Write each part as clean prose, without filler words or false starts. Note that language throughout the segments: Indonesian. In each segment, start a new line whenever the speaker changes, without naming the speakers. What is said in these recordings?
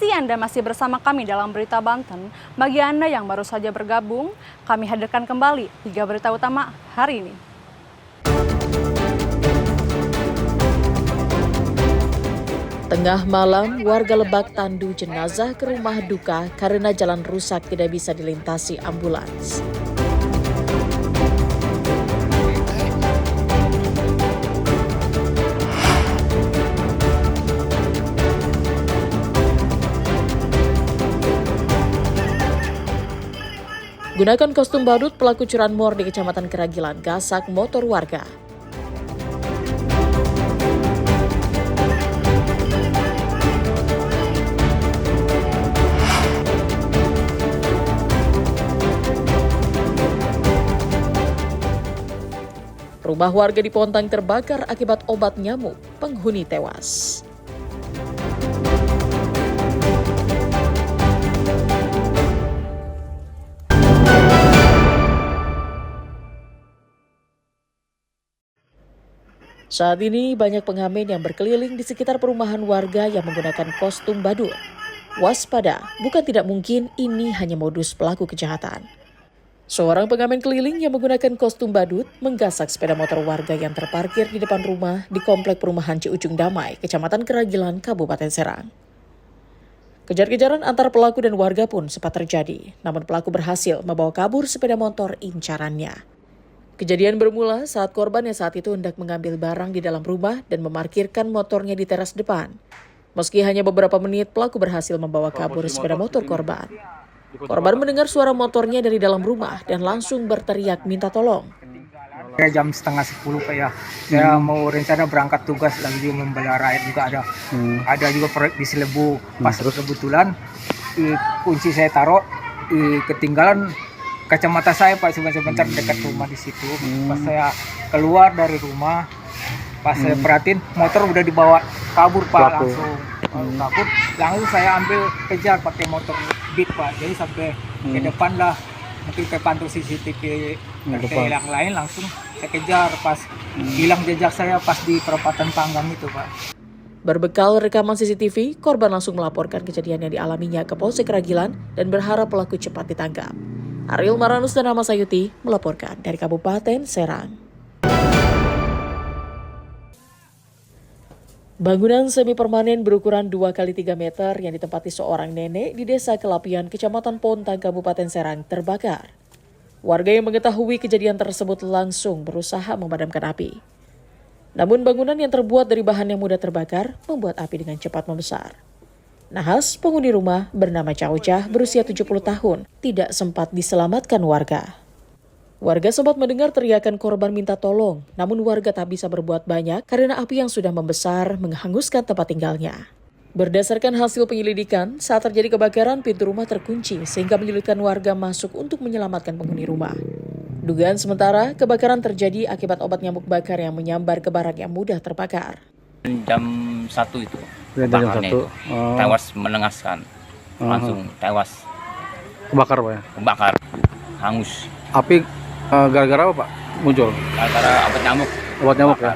kasih Anda masih bersama kami dalam Berita Banten. Bagi Anda yang baru saja bergabung, kami hadirkan kembali 3 berita utama hari ini. Tengah malam, warga Lebak tandu jenazah ke rumah duka karena jalan rusak tidak bisa dilintasi ambulans. Gunakan kostum badut, pelaku curanmor di Kecamatan Keragilan gasak motor warga. Rumah warga di Pontang terbakar akibat obat nyamuk, penghuni tewas. Saat ini banyak pengamen yang berkeliling di sekitar perumahan warga yang menggunakan kostum badut. Waspada, bukan tidak mungkin ini hanya modus pelaku kejahatan. Seorang pengamen keliling yang menggunakan kostum badut menggasak sepeda motor warga yang terparkir di depan rumah di komplek perumahan Ciujung Damai, Kecamatan Keragilan, Kabupaten Serang. Kejar-kejaran antar pelaku dan warga pun sempat terjadi, namun pelaku berhasil membawa kabur sepeda motor incarannya. Kejadian bermula saat korban yang saat itu hendak mengambil barang di dalam rumah dan memarkirkan motornya di teras depan. Meski hanya beberapa menit, pelaku berhasil membawa kabur sepeda motor korban. Korban mendengar suara motornya dari dalam rumah dan langsung berteriak minta tolong.
Jam setengah 10 Pak ya. Saya mau rencana berangkat tugas lagi juga membela rakyat juga ada. Ada juga proyek di Selebu. Pas kebetulan kunci saya taruh ketinggalan kacamata saya Pak sebentar dekat rumah di situ. Pas saya keluar dari rumah, pas saya perhatiin motor udah dibawa kabur Pak langsung. Kabur, langsung saya ambil kejar pakai motor Beat Pak. Jadi sampai ke depan lah, mungkin ke pantau CCTV yang lain langsung saya kejar pas hilang jejak saya pas di perempatan Panggang itu Pak.
Berbekal rekaman CCTV, korban langsung melaporkan kejadian yang dialaminya ke Polsek Keragilan dan berharap pelaku cepat ditangkap. Ariel Maranus dan Ahmad Sayuti melaporkan dari Kabupaten Serang. Bangunan semi permanen berukuran 2x3 meter yang ditempati seorang nenek di Desa Kelapian, Kecamatan Pontang, Kabupaten Serang terbakar. Warga yang mengetahui kejadian tersebut langsung berusaha memadamkan api. Namun bangunan yang terbuat dari bahan yang mudah terbakar membuat api dengan cepat membesar. Nahas, penghuni rumah bernama Caujah berusia 70 tahun, tidak sempat diselamatkan warga. Warga sempat mendengar teriakan korban minta tolong, namun warga tak bisa berbuat banyak karena api yang sudah membesar menghanguskan tempat tinggalnya. Berdasarkan hasil penyelidikan, saat terjadi kebakaran pintu rumah terkunci sehingga menyulitkan warga masuk untuk menyelamatkan penghuni rumah. Dugaan sementara, kebakaran terjadi akibat obat nyamuk bakar yang menyambar ke barang yang mudah terbakar.
Jam 1 itu, bakarnya itu, tewas menengaskan, langsung tewas.
Kebakar Pak ya?
Kebakar, hangus.
Api gara-gara apa Pak muncul?
Gara-gara obat nyamuk.
Obat nyamuk ya?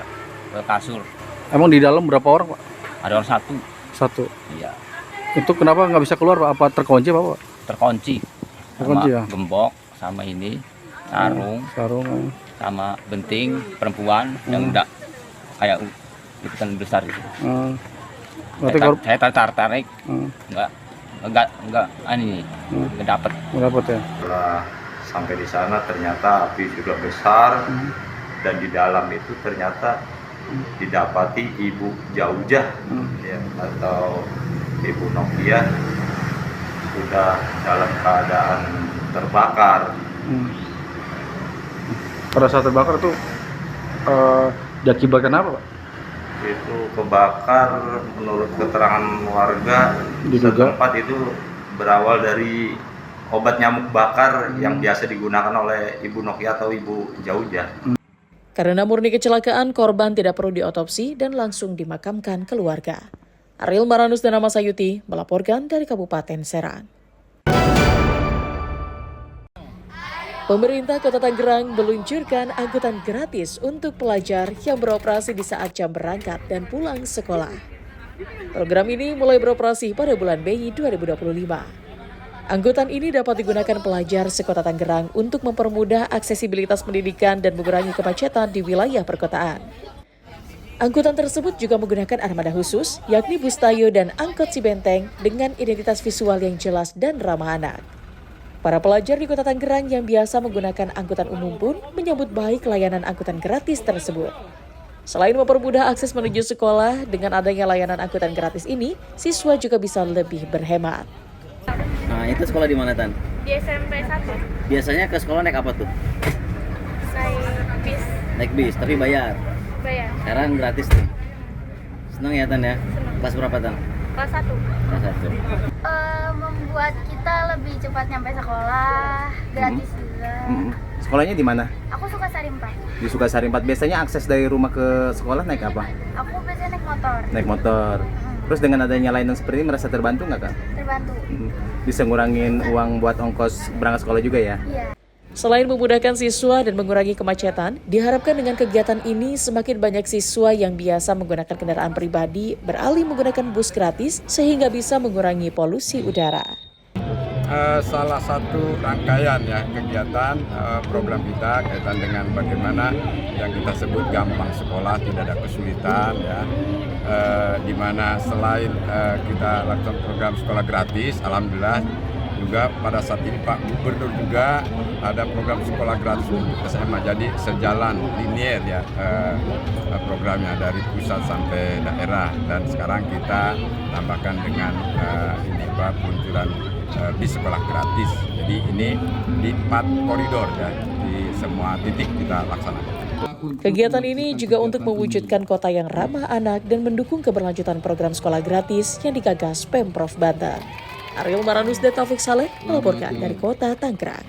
Ke kasur.
Emang di dalam berapa orang Pak?
Ada orang satu.
Satu?
Iya.
Itu kenapa nggak bisa keluar Pak? Apa terkunci Pak?
Terkunci.
Terkunci ya?
Gembok, sama ini, sarung, sama benting perempuan yang udah kayak ikutan besar itu. Saya tarik, enggak, ini enggak dapat.
Enggak dapat ya.
Setelah sampai di sana ternyata api sudah besar dan di dalam itu ternyata didapati Ibu Jaujah ya, atau Ibu Nokia sudah dalam keadaan terbakar.
Pada saat terbakar itu diakibatkan apa Pak?
Itu kebakar menurut keterangan warga setempat itu berawal dari obat nyamuk bakar yang biasa digunakan oleh Ibu Nokia atau Ibu Jaujah.
Karena murni kecelakaan, korban tidak perlu diotopsi dan langsung dimakamkan keluarga. Ariel Maranus dan Ahmad Sayuti melaporkan dari Kabupaten Serang. Pemerintah Kota Tangerang meluncurkan angkutan gratis untuk pelajar yang beroperasi di saat jam berangkat dan pulang sekolah. Program ini mulai beroperasi pada bulan Mei 2025. Angkutan ini dapat digunakan pelajar sekota Tangerang untuk mempermudah aksesibilitas pendidikan dan mengurangi kemacetan di wilayah perkotaan. Angkutan tersebut juga menggunakan armada khusus, yakni bus Tayo dan angkot Cibenteng dengan identitas visual yang jelas dan ramah anak. Para pelajar di Kota Tangerang yang biasa menggunakan angkutan umum pun menyambut baik layanan angkutan gratis tersebut. Selain mempermudah akses menuju sekolah, dengan adanya layanan angkutan gratis ini, siswa juga bisa lebih berhemat.
Nah, itu sekolah di mana, Tan?
Di SMP 1.
Biasanya ke sekolah naik apa tuh?
Naik bis.
Naik bis, tapi bayar.
Bayar.
Sekarang gratis tuh. Seneng ya, Tan ya?
Seneng.
Kelas berapa, Tan?
Kelas 1.
Kelas 1.
Membuat kita lebih cepat nyampe sekolah, gratis juga.
Sekolahnya di mana?
Aku suka Sari 4.
Di Sukasari 4. Biasanya akses dari rumah ke sekolah naik apa?
Aku biasanya naik motor.
Naik motor. Terus dengan adanya layanan seperti ini merasa terbantu nggak, Kak?
Terbantu.
Bisa ngurangin uang buat ongkos berangkat sekolah juga ya?
Iya.
Selain memudahkan siswa dan mengurangi kemacetan, diharapkan dengan kegiatan ini semakin banyak siswa yang biasa menggunakan kendaraan pribadi beralih menggunakan bus gratis sehingga bisa mengurangi polusi udara.
Salah satu rangkaian ya kegiatan program kita kaitan dengan bagaimana yang kita sebut gampang sekolah, tidak ada kesulitan ya, di mana selain kita lakukan program sekolah gratis, alhamdulillah juga pada saat ini Pak Gubernur juga ada program sekolah gratis untuk SMA, jadi sejalan linier ya programnya dari pusat sampai daerah, dan sekarang kita tambahkan dengan ini Pak peluncuran bis sekolah gratis. Jadi ini di 4 koridor ya, di semua titik kita laksanakan.
Kegiatan ini juga untuk mewujudkan kota yang ramah anak dan mendukung keberlanjutan program sekolah gratis yang digagas Pemprov Banten. Ariel Maranus dan Taufik Saleh melaporkan dari Kota Tangerang.